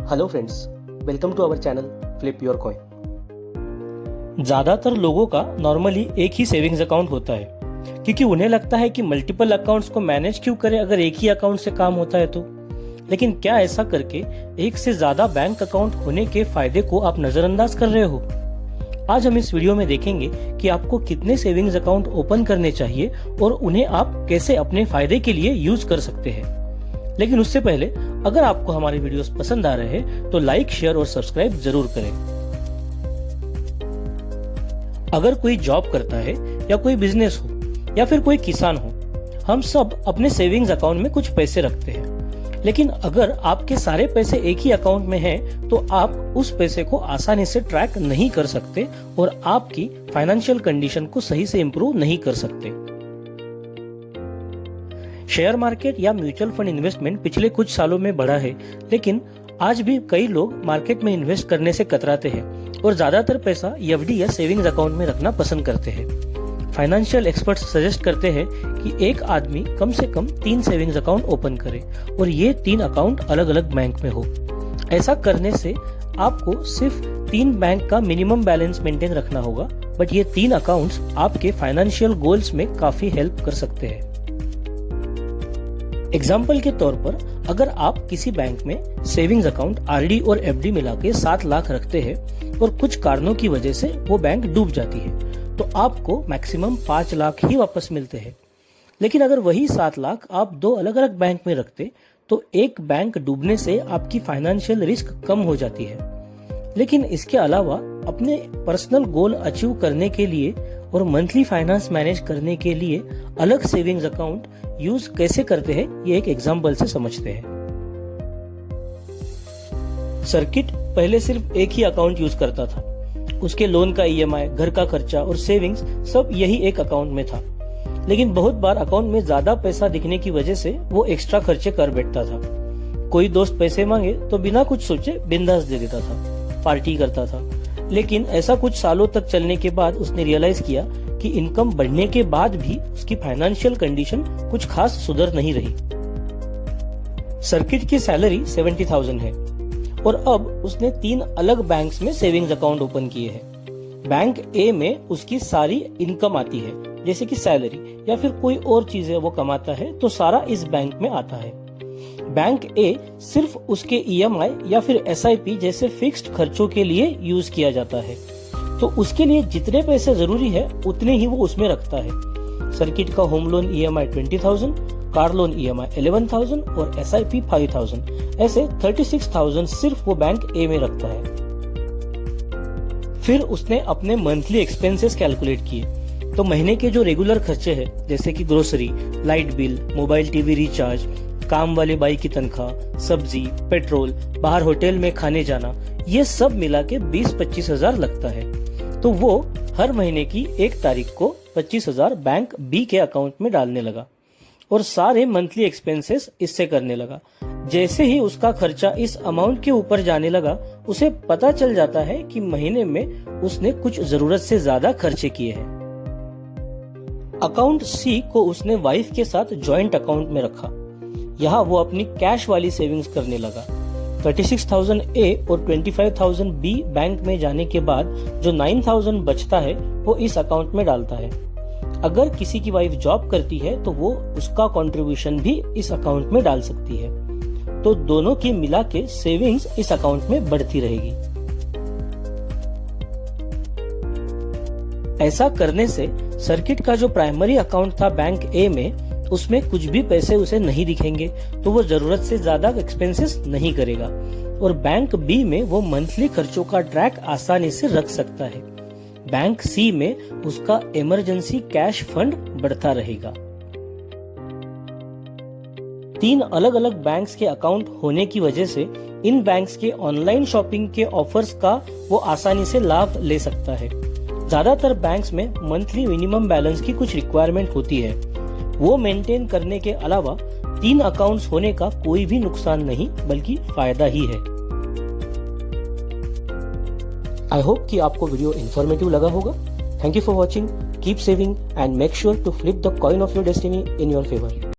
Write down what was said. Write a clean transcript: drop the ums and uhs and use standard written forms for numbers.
Hello friends, welcome to our channel flip your coin. ज़्यादातर लोगों का नॉर्मली एक ही सेविंग्स अकाउंट होता है, क्योंकि उन्हें लगता है कि मल्टीपल अकाउंट्स को मैनेज क्यों करें अगर एक ही अकाउंट से काम होता है तो। लेकिन क्या ऐसा करके एक से ज़्यादा बैंक अकाउंट होने के फायदे को आप नज़रअंदाज कर रहे हो? आज हम इस वीडियो में देखेंगे कि आपको कितने सेविंग्स अकाउंट ओपन करने चाहिए और उन्हें आप कैसे अपने फायदे के लिए यूज कर सकते हैं। लेकिन उससे पहले अगर आपको हमारे वीडियोस पसंद आ रहे हैं तो लाइक, शेयर और सब्सक्राइब जरूर करें। अगर कोई जॉब करता है या कोई बिजनेस हो या फिर कोई किसान हो, हम सब अपने सेविंग्स अकाउंट में कुछ पैसे रखते हैं। लेकिन अगर आपके सारे पैसे एक ही अकाउंट में हैं, तो आप उस पैसे को आसानी से ट्रैक नहीं कर सकते और आपकी फाइनेंशियल कंडीशन को सही से इम्प्रूव नहीं कर सकते। शेयर मार्केट या म्यूचुअल फंड इन्वेस्टमेंट पिछले कुछ सालों में बढ़ा है, लेकिन आज भी कई लोग मार्केट में इन्वेस्ट करने से कतराते हैं और ज्यादातर पैसा एफडी या सेविंग्स अकाउंट में रखना पसंद करते हैं। फाइनेंशियल एक्सपर्ट्स सजेस्ट करते हैं कि एक आदमी कम से कम 3 सेविंग्स अकाउंट ओपन करे और ये 3 अकाउंट अलग अलग बैंक में हो। ऐसा करने से आपको सिर्फ 3 बैंक का मिनिमम बैलेंस मेंटेन रखना होगा, बट ये 3 अकाउंट्स आपके फाइनेंशियल गोल्स में काफी हेल्प कर सकते हैं। एग्जाम्पल के तौर पर अगर आप किसी बैंक में सेविंग्स अकाउंट आरडी और एफडी मिला के 7 लाख रखते हैं और कुछ कारणों की वजह से वो बैंक डूब जाती है, तो आपको मैक्सिमम 5 लाख ही वापस मिलते हैं। लेकिन अगर वही 7 लाख आप 2 अलग अलग बैंक में रखते तो एक बैंक डूबने से आपकी फाइनेंशियल रिस्क कम हो जाती है। लेकिन इसके अलावा अपने पर्सनल गोल अचीव करने के लिए और मंथली फाइनेंस मैनेज करने के लिए अलग सेविंग्स अकाउंट यूज कैसे करते हैं, ये एक एग्जांपल से समझते हैं। सर्किट पहले सिर्फ एक ही अकाउंट यूज करता था। उसके लोन का ईएमआई, घर का खर्चा और सेविंग्स सब यही एक अकाउंट में था। लेकिन बहुत बार अकाउंट में ज्यादा पैसा दिखने की वजह से वो एक्स्ट्रा खर्चे कर बैठता था। कोई दोस्त पैसे मांगे तो बिना कुछ सोचे बिंदास दे देता था, पार्टी करता था। लेकिन ऐसा कुछ सालों तक चलने के बाद उसने रियलाइज किया कि इनकम बढ़ने के बाद भी उसकी फाइनेंशियल कंडीशन कुछ खास सुधर नहीं रही। सर्किट की सैलरी 70,000 है और अब उसने 3 अलग बैंक्स में सेविंग्स अकाउंट ओपन किए हैं। बैंक ए में उसकी सारी इनकम आती है, जैसे कि सैलरी या फिर कोई और चीजें वो कमाता है, तो सारा इस बैंक में आता है। बैंक ए सिर्फ उसके ईएमआई या फिर एसआईपी जैसे फिक्स्ड खर्चों के लिए यूज किया जाता है, तो उसके लिए जितने पैसे जरूरी है उतने ही वो उसमें रखता है। सर्किट का home loan EMI 20,000, car loan EMI 11,000 और एसआईपी 5,000, ऐसे 36,000 सिर्फ वो बैंक ए में रखता है। फिर उसने अपने मंथली एक्सपेंसेस कैलकुलेट किए, तो महीने के जो रेगुलर खर्चे हैं, जैसे कि grocery, light bill, mobile TV recharge, काम वाले बाई की तनख्वाह, सब्जी, पेट्रोल, बाहर होटल में खाने जाना, ये सब मिला के 20-25 हजार लगता है। तो वो हर महीने की 1 तारीख को 25,000 बैंक बी के अकाउंट में डालने लगा और सारे मंथली एक्सपेंसेस इससे करने लगा। जैसे ही उसका खर्चा इस अमाउंट के ऊपर जाने लगा, उसे पता चल जाता है कि महीने में उसने कुछ जरूरत से ज्यादा खर्चे किए हैं। अकाउंट सी को उसने वाइफ के साथ जॉइंट अकाउंट में रखा। यहाँ वो अपनी कैश वाली सेविंग्स करने लगा। 36,000 ए और 25,000 बी बैंक में जाने के बाद जो 9,000 बचता है वो इस अकाउंट में डालता है। अगर किसी की वाइफ जॉब करती है तो वो उसका कंट्रीब्यूशन भी इस अकाउंट में डाल सकती है, तो दोनों की मिला के सेविंग्स इस अकाउंट में बढ़ती रहेगी। ऐसा करने से सर्किट का जो प्राइमरी अकाउंट था बैंक ए में, उसमें कुछ भी पैसे उसे नहीं दिखेंगे, तो वो जरूरत से ज्यादा एक्सपेंसेस नहीं करेगा और बैंक बी में वो मंथली खर्चों का ट्रैक आसानी से रख सकता है। बैंक सी में उसका इमरजेंसी कैश फंड बढ़ता रहेगा। 3 अलग अलग बैंक्स के अकाउंट होने की वजह से इन बैंक्स के ऑनलाइन शॉपिंग के ऑफर्स का वो आसानी से लाभ ले सकता है। ज्यादातर बैंक्स में मंथली मिनिमम बैलेंस की कुछ रिक्वायरमेंट होती है, वो मेंटेन करने के अलावा 3 अकाउंट्स होने का कोई भी नुकसान नहीं बल्कि फायदा ही है। आई होप कि आपको वीडियो इन्फॉर्मेटिव लगा होगा। Thank you for watching, keep saving and make sure to flip the coin of your destiny in your favour.